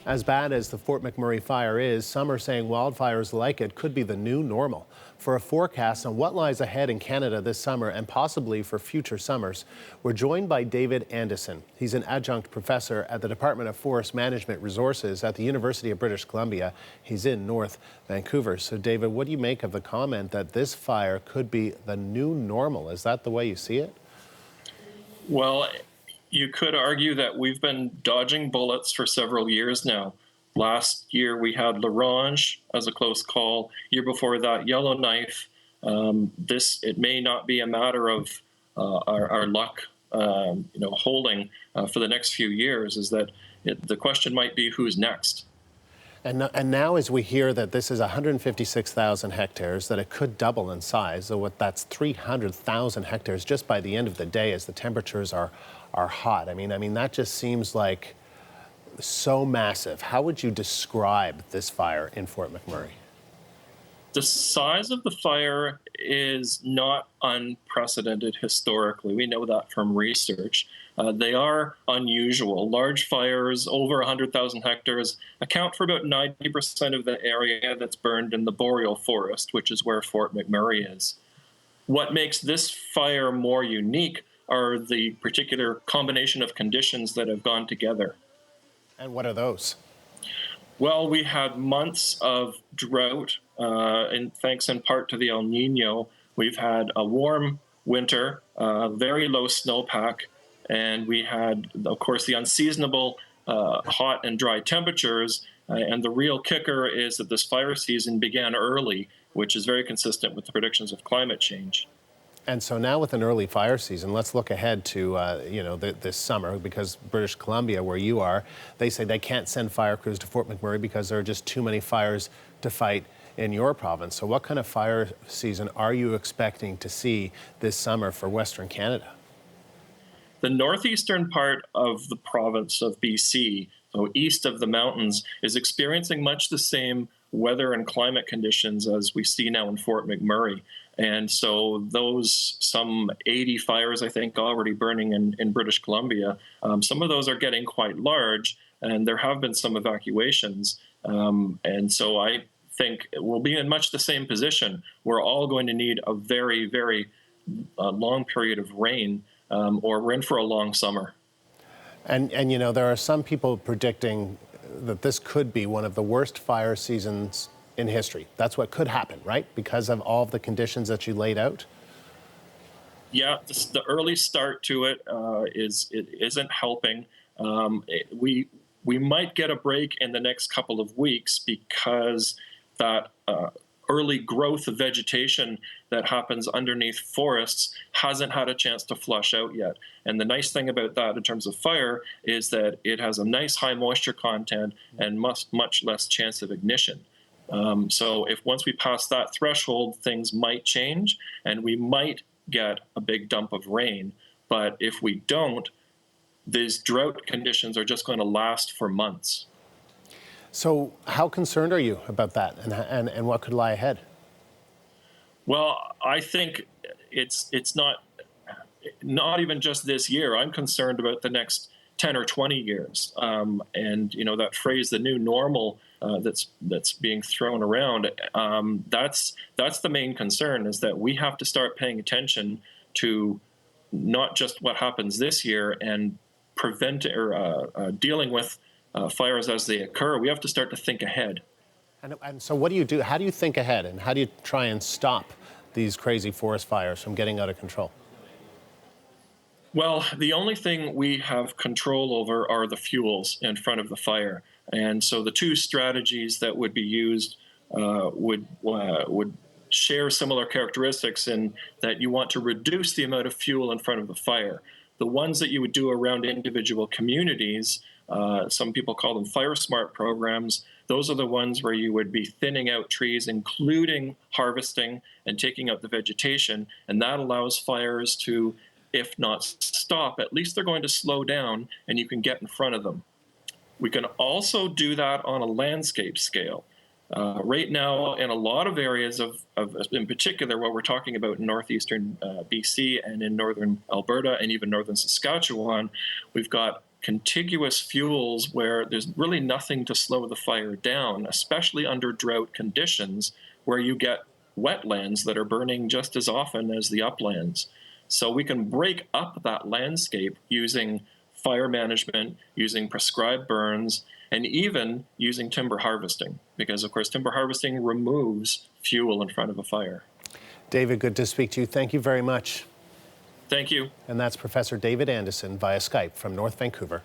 As bad as the Fort McMurray fire is, some are saying wildfires like it could be the new normal. For a forecast on what lies ahead in Canada this summer and possibly for future summers, we're joined by David Andison. He's an adjunct professor at the Department of Forest Management Resources at the University of British Columbia. He's in North Vancouver. So, David, what do you make of the comment that this fire could be the new normal? Is that the way you see it? Well, you could argue that we've been dodging bullets for several years now. Last year we had L'Orange as a close call. Year before that, Yellowknife. It may not be a matter of our luck, holding for the next few years. Is that the question might be who's next? And now as we hear that this is 156,000 hectares, that it could double in size, so that's 300,000 hectares just by the end of the day as the temperatures are hot. I mean, that just seems like so massive. How would you describe this fire in Fort McMurray? The size of the fire is not unprecedented historically. We know that from research. They are unusual. Large fires over 100,000 hectares account for about 90% of the area that's burned in the boreal forest, which is where Fort McMurray is. What makes this fire more unique are the particular combination of conditions that have gone together. And what are those? Well, we had months of drought, and thanks in part to the El Nino. We've had a warm winter, very low snowpack, and we had, of course, the unseasonable hot and dry temperatures. And the real kicker is that this fire season began early, which is very consistent with the predictions of climate change. And so now with an early fire season, let's look ahead to, this summer, because British Columbia, where you are, they say they can't send fire crews to Fort McMurray because there are just too many fires to fight in your province. So what kind of fire season are you expecting to see this summer for Western Canada? The northeastern part of the province of BC, so east of the mountains, is experiencing much the same weather and climate conditions as we see now in Fort McMurray. And so those some 80 fires, I think, already burning in British Columbia, some of those are getting quite large, and there have been some evacuations. And so I think we'll be in much the same position. We're all going to need a very, very long period of rain, or we're in for a long summer. And there are some people predicting that this could be one of the worst fire seasons in history. That's what could happen, right? Because of all of the conditions that you laid out? Yeah, the early start to it isn't helping. We might get a break in the next couple of weeks because that early growth of vegetation that happens underneath forests hasn't had a chance to flush out yet. And the nice thing about that in terms of fire is that it has a nice high moisture content and much less chance of ignition. So if once we pass that threshold, things might change and we might get a big dump of rain. But if we don't, these drought conditions are just going to last for months. So how concerned are you about that and what could lie ahead? Well, I think it's not even just this year. I'm concerned about the next 10 or 20 years. And that phrase, the new normal, that's being thrown around, that's the main concern, is that we have to start paying attention to not just what happens this year and prevent or dealing with fires as they occur. We have to start to think ahead. And so what do you do? How do you think ahead, and how do you try and stop these crazy forest fires from getting out of control? Well, the only thing we have control over are the fuels in front of the fire. And so the two strategies that would be used would share similar characteristics in that you want to reduce the amount of fuel in front of the fire. The ones that you would do around individual communities, some people call them fire smart programs. Those are the ones where you would be thinning out trees, including harvesting and taking out the vegetation. And that allows fires to, if not stop, at least they're going to slow down and you can get in front of them. We can also do that on a landscape scale. Right now, in a lot of areas in particular, what we're talking about in northeastern BC and in northern Alberta and even northern Saskatchewan, we've got contiguous fuels where there's really nothing to slow the fire down, especially under drought conditions where you get wetlands that are burning just as often as the uplands. So we can break up that landscape using fire management, using prescribed burns, and even using timber harvesting, because of course timber harvesting removes fuel in front of a fire. David, good to speak to you. Thank you very much. Thank you. And that's Professor David Andison via Skype from North Vancouver.